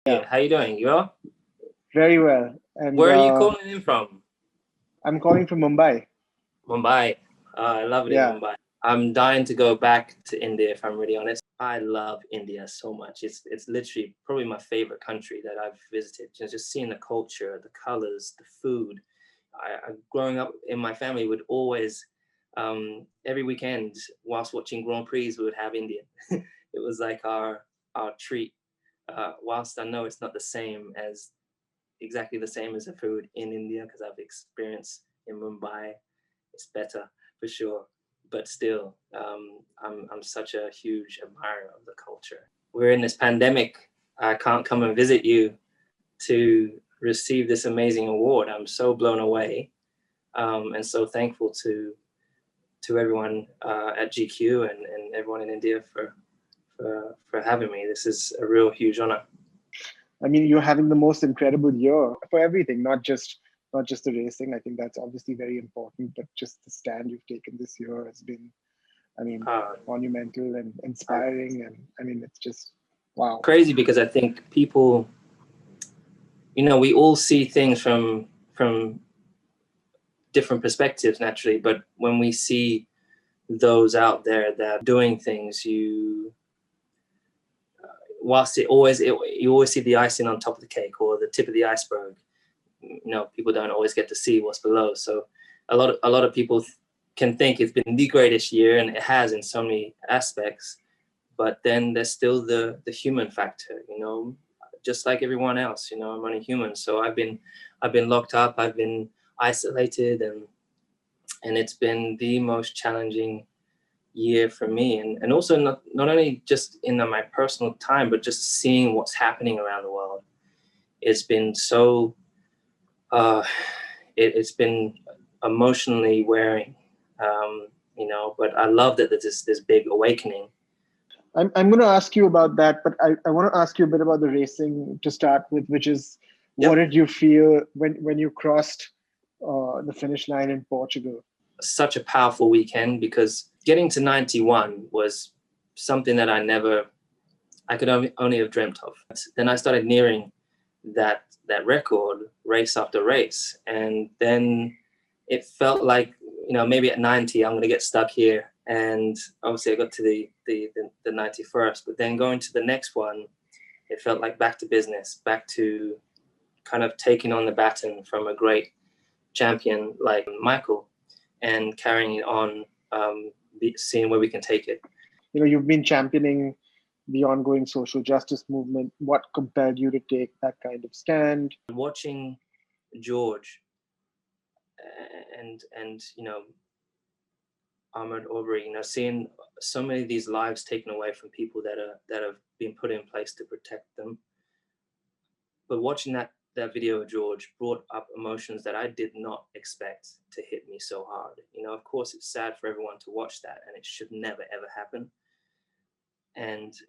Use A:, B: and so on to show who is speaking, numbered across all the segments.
A: Yeah, how you doing? You well?
B: very well. And
A: Where are you calling in from?
B: I'm calling from Mumbai.
A: Mumbai. I love it in
B: Yeah.
A: Mumbai. I'm dying to go back to India, if I'm really honest. I love India so much. It's literally probably my favorite country that I've visited. Just seeing the culture, the colors, the food. Growing up in my family would always, every weekend whilst watching Grand Prix, we would have Indian. It was like our treat. Whilst I know it's not the same as exactly the same as the food in India, because I've experienced in Mumbai, it's better for sure. But still, I'm such a huge admirer of the culture. We're in this pandemic. I can't come and visit you to receive this amazing award. I'm so blown away, and so thankful to everyone at GQ and everyone in India for having me. This is a real huge honor.
B: I mean, you're having the most incredible year for everything, not just the racing. I think that's obviously very important, but just the stand you've taken this year has been, I mean,
A: Uh,
B: monumental and inspiring. And I mean, it's just wow.
A: Crazy because I think people, we all see things from different perspectives naturally, but when we see those out there that are doing things, whilst you always see the icing on top of the cake or the tip of the iceberg, people don't always get to see what's below. So a lot of people can think it's been the greatest year, and it has in so many aspects, but then there's still the human factor, just like everyone else. I'm only human. So I've been locked up, I've been isolated, and it's been the most challenging year for me, and also not only just in my personal time, but just seeing what's happening around the world. It's been so it's been emotionally wearing, but I love that there's this big awakening.
B: I'm going to ask you about that, but I want to ask you a bit about the racing to start with, which is what
A: Yep.
B: did you feel when you crossed the finish line in Portugal?
A: Such a powerful weekend, because getting to 91 was something that I could only have dreamt of. Then I started nearing that record race after race, and then it felt like, maybe at 90 I'm going to get stuck here. And obviously I got to the 91st, but then going to the next one, it felt like back to business, back to kind of taking on the baton from a great champion like Michael and carrying it on, seeing where we can take it.
B: You've been championing the ongoing social justice movement. What compelled you to take that kind of stand?
A: Watching George and Ahmaud Arbery, seeing so many of these lives taken away from people that have been put in place to protect them. But watching that video of George brought up emotions that I did not expect to hit me so hard. Of course, it's sad for everyone to watch that, and it should never ever happen.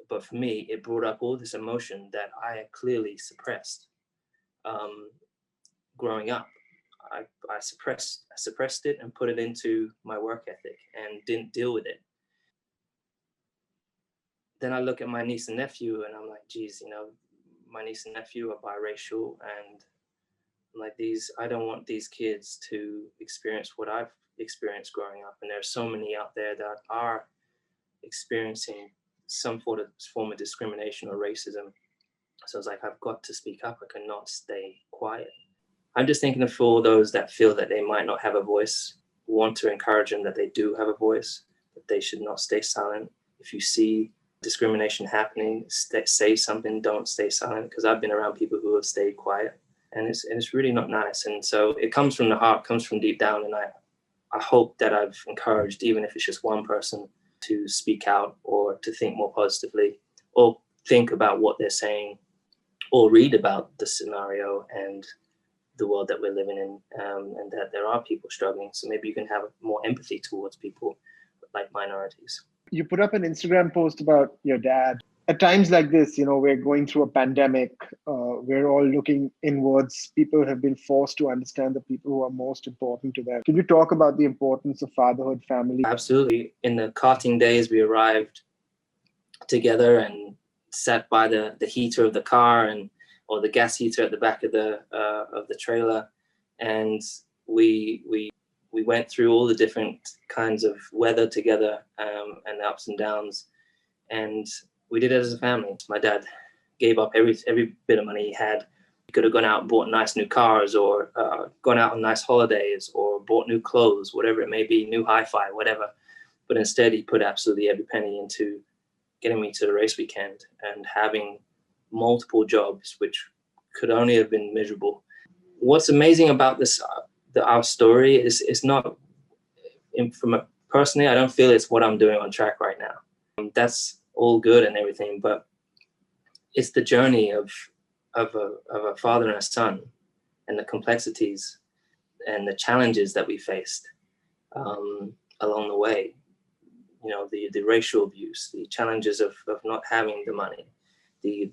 A: But for me, it brought up all this emotion that I clearly suppressed growing up. I suppressed it and put it into my work ethic and didn't deal with it. Then I look at my niece and nephew and I'm like, geez, my niece and nephew are biracial, and like I don't want these kids to experience what I've experienced growing up. And there's so many out there that are experiencing some form of discrimination or racism. So it's like, I've got to speak up. I cannot stay quiet. I'm just thinking of all those that feel that they might not have a voice, want to encourage them that they do have a voice, that they should not stay silent. If you see discrimination happening, say something, don't stay silent, because I've been around people who have stayed quiet, and it's really not nice. And so it comes from the heart, comes from deep down, and I hope that I've encouraged, even if it's just one person, to speak out or to think more positively, or think about what they're saying, or read about the scenario and the world that we're living in, and that there are people struggling. So maybe you can have more empathy towards people like minorities.
B: You put up an Instagram post about your dad. At times like this, we're going through a pandemic. We're all looking inwards. People have been forced to understand the people who are most important to them. Can you talk about the importance of fatherhood, family?
A: Absolutely. In the karting days, we arrived together and sat by the heater of the car, and or the gas heater at the back of the trailer, and we went through all the different kinds of weather together, and the ups and downs, and we did it as a family. My dad gave up every bit of money he had. He could have gone out and bought nice new cars, or gone out on nice holidays, or bought new clothes, whatever it may be, new hi-fi, whatever. But instead, he put absolutely every penny into getting me to the race weekend and having multiple jobs, which could only have been miserable. What's amazing about this, our story, is it's not, personally, I don't feel it's what I'm doing on track right now. That's all good and everything, but it's the journey of a father and a son, and the complexities and the challenges that we faced along the way. You know, the racial abuse, the challenges of not having the money, the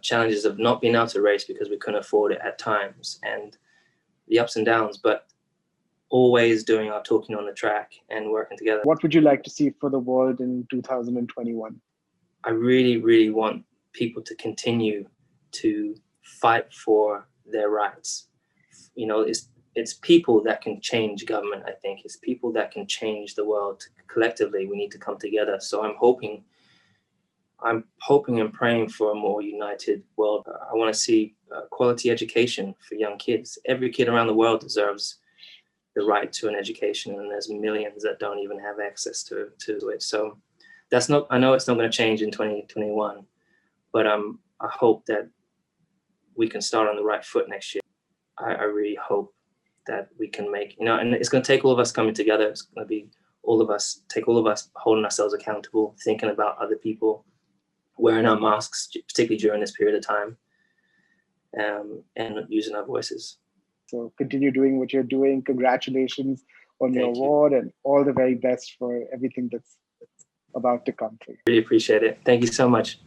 A: challenges of not being able to race because we couldn't afford it at times, and the ups and downs, but always doing our talking on the track and working together.
B: What would you like to see for the world in 2021?
A: I really, really want people to continue to fight for their rights. You know, it's people that can change government, I think. It's people that can change the world. Collectively, we need to come together. So I'm hoping and praying for a more united world. I want to see quality education for young kids. Every kid around the world deserves the right to an education, and there's millions that don't even have access to it. So I know it's not going to change in 2021, but I hope that we can start on the right foot next year. I really hope that we can make, and it's going to take all of us coming together. It's going to be all of us holding ourselves accountable, thinking about other people, wearing our masks, particularly during this period of time, and using our voices.
B: So continue doing what you're doing. Congratulations on your award, and all the very best for everything that's about to come for you.
A: Really appreciate it. Thank you so much.